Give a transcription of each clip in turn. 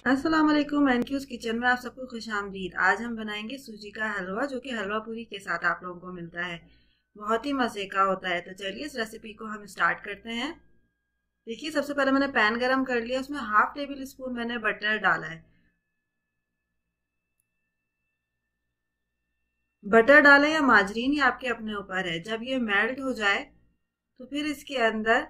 अस्सलाम वालेकुम। एनक्यूज किचन में आप सबको खुशामदीद। आज हम बनाएंगे सूजी का हलवा, जो कि हलवा पूरी के साथ आप लोगों को मिलता है। बहुत ही मज़े का होता है। तो चलिए इस रेसिपी को हम स्टार्ट करते हैं। देखिए, सबसे पहले मैंने पैन गरम कर लिया, उसमें हाफ टेबल स्पून मैंने बटर डाला है। बटर डालें या माजरीन, ये आपके अपने ऊपर है। जब ये मेल्ट हो जाए तो फिर इसके अंदर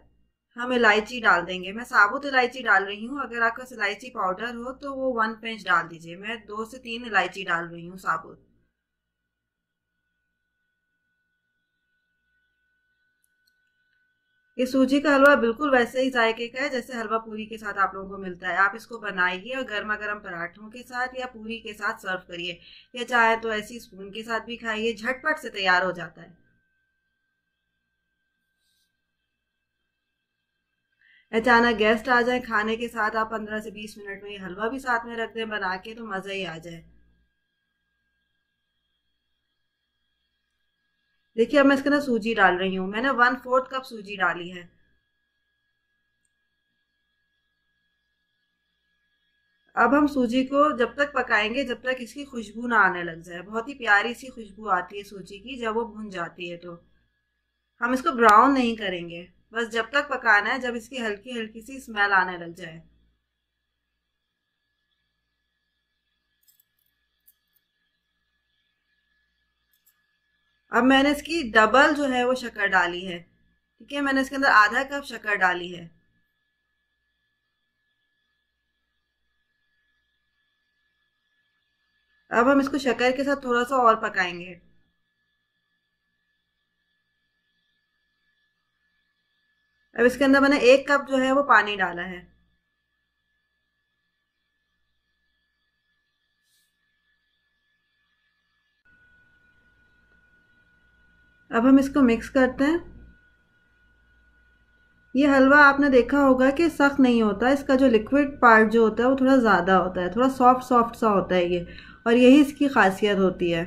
हम इलायची डाल देंगे। मैं साबुत इलायची डाल रही हूँ। अगर आपके पास इलायची पाउडर हो तो वो 1 पिंच डाल दीजिए। मैं 2 से 3 इलायची डाल रही हूँ साबुत। ये सूजी का हलवा बिल्कुल वैसे ही जायके का है जैसे हलवा पूरी के साथ आप लोगों को मिलता है। आप इसको बनाइए और गर्मा गर्म पराठों के साथ या पूरी के साथ सर्व करिए, या चाहे तो ऐसी स्पून के साथ भी खाइए। झटपट से तैयार हो जाता है। अचानक गेस्ट आ जाए खाने के साथ, आप 15 से 20 मिनट में ये हलवा भी साथ में रख दें बना के, तो मज़ा ही आ जाए। देखिए, अब मैं इसके अंदर सूजी डाल रही हूँ। मैंने 1/4 कप सूजी डाली है। अब हम सूजी को जब तक पकाएंगे जब तक इसकी खुशबू ना आने लग जाए। बहुत ही प्यारी सी खुशबू आती है सूजी की जब वो भुन जाती है। तो हम इसको ब्राउन नहीं करेंगे, बस जब तक पकाना है जब इसकी हल्की हल्की सी स्मेल आने लग जाए। अब मैंने इसकी डबल जो है वो शक्कर डाली है। ठीक है, मैंने इसके अंदर आधा कप शक्कर डाली है। अब हम इसको शक्कर के साथ थोड़ा सा और पकाएंगे। अब इसके अंदर मैंने 1 कप जो है वो पानी डाला है। अब हम इसको मिक्स करते हैं। ये हलवा आपने देखा होगा कि सख्त नहीं होता। इसका जो लिक्विड पार्ट जो होता है वो थोड़ा ज़्यादा होता है, थोड़ा सॉफ्ट सॉफ्ट सा होता है ये, और यही इसकी खासियत होती है।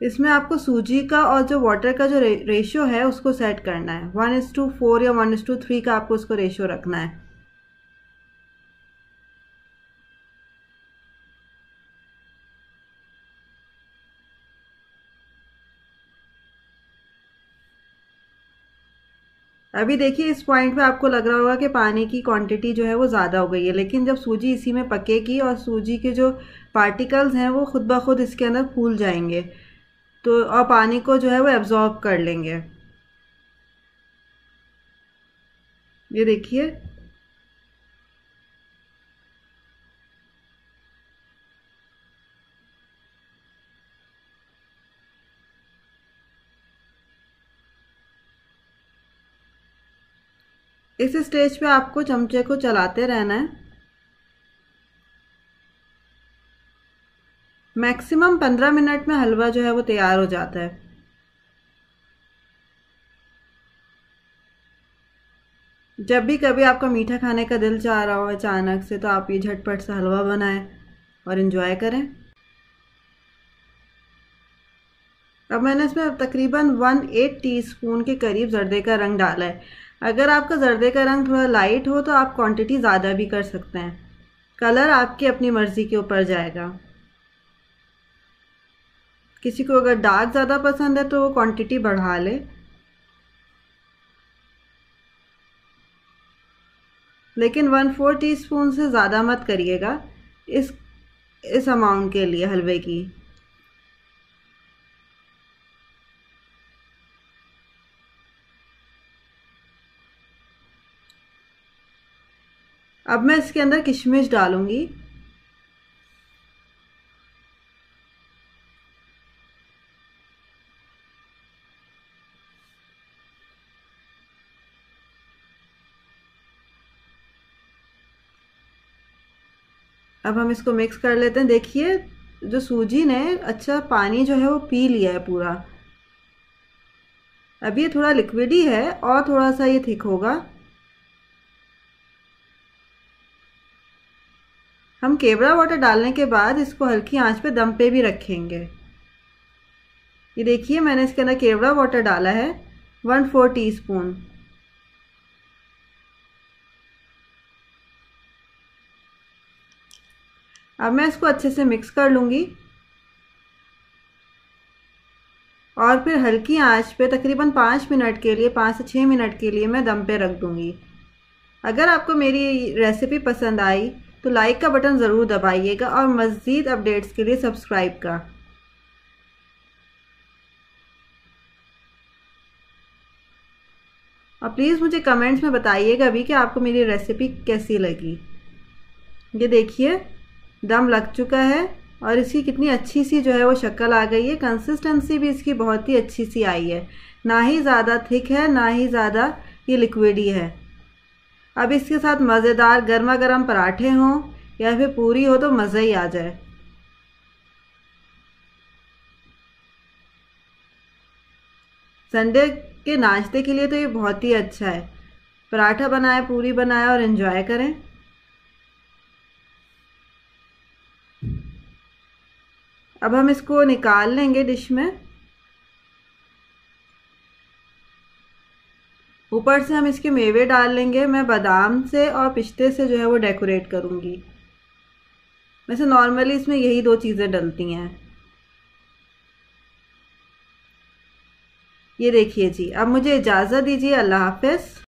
इसमें आपको सूजी का और जो वाटर का जो रेशियो है उसको सेट करना है। 1:4 या 1:3 का आपको उसको रेशियो रखना है। अभी देखिए, इस पॉइंट पे आपको लग रहा होगा कि पानी की क्वांटिटी जो है वो ज़्यादा हो गई है, लेकिन जब सूजी इसी में पकेगी और सूजी के जो पार्टिकल्स हैं वो खुद ब खुद इसके अंदर फूल जाएंगे, तो और पानी को जो है वो एब्जॉर्ब कर लेंगे। ये देखिए, इस स्टेज पे आपको चमचे को चलाते रहना है। मैक्सिमम 15 मिनट में हलवा जो है वो तैयार हो जाता है। जब भी कभी आपका मीठा खाने का दिल चाह रहा हो अचानक से, तो आप ये झटपट सा हलवा बनाएं और इन्जॉय करें। अब मैंने इसमें तकरीबन 1/8 टीस्पून के करीब जर्दे का रंग डाला है। अगर आपका जर्दे का रंग थोड़ा लाइट हो तो आप क्वांटिटी ज़्यादा भी कर सकते हैं। कलर आपकी अपनी मर्ज़ी के ऊपर जाएगा। किसी को अगर डार्क ज़्यादा पसंद है तो वो क्वांटिटी बढ़ा ले, लेकिन 1/4 टीस्पून से ज़्यादा मत करिएगा इस अमाउंट के लिए हलवे की। अब मैं इसके अंदर किशमिश डालूंगी। अब हम इसको मिक्स कर लेते हैं। देखिए, जो सूजी ने अच्छा पानी जो है वो पी लिया है पूरा। अब ये थोड़ा लिक्विड ही है और थोड़ा सा ये थिक होगा। हम केवड़ा वाटर डालने के बाद इसको हल्की आंच पे दम पे भी रखेंगे। ये देखिए, मैंने इसके अंदर केवड़ा वाटर डाला है 1/4 टीस्पून। अब मैं इसको अच्छे से मिक्स कर लूँगी और फिर हल्की आंच पे तकरीबन 5 मिनट के लिए, 5 से 6 मिनट के लिए मैं दम पे रख दूँगी। अगर आपको मेरी रेसिपी पसंद आई तो लाइक का बटन ज़रूर दबाइएगा और मज़ीद अपडेट्स के लिए सब्सक्राइब का। और प्लीज़ मुझे कमेंट्स में बताइएगा भी कि आपको मेरी रेसिपी कैसी लगी। ये देखिए दम लग चुका है और इसकी कितनी अच्छी सी जो है वो शक्ल आ गई है। कंसिस्टेंसी भी इसकी बहुत ही अच्छी सी आई है, ना ही ज़्यादा थिक है ना ही ज़्यादा ये लिक्विडी है। अब इसके साथ मज़ेदार गर्मा गर्म पराठे हों या फिर पूरी हो तो मज़ा ही आ जाए। संडे के नाश्ते के लिए तो ये बहुत ही अच्छा है। पराठा बनाए, पूरी बनाए और एंजॉय करें। अब हम इसको निकाल लेंगे डिश में। ऊपर से हम इसके मेवे डाल लेंगे। मैं बादाम से और पिस्ते से जो है वो डेकोरेट करूँगी। वैसे नॉर्मली इसमें यही 2 चीज़ें डलती हैं। ये देखिए जी, अब मुझे इजाज़त दीजिए। अल्लाह हाफ़िज़।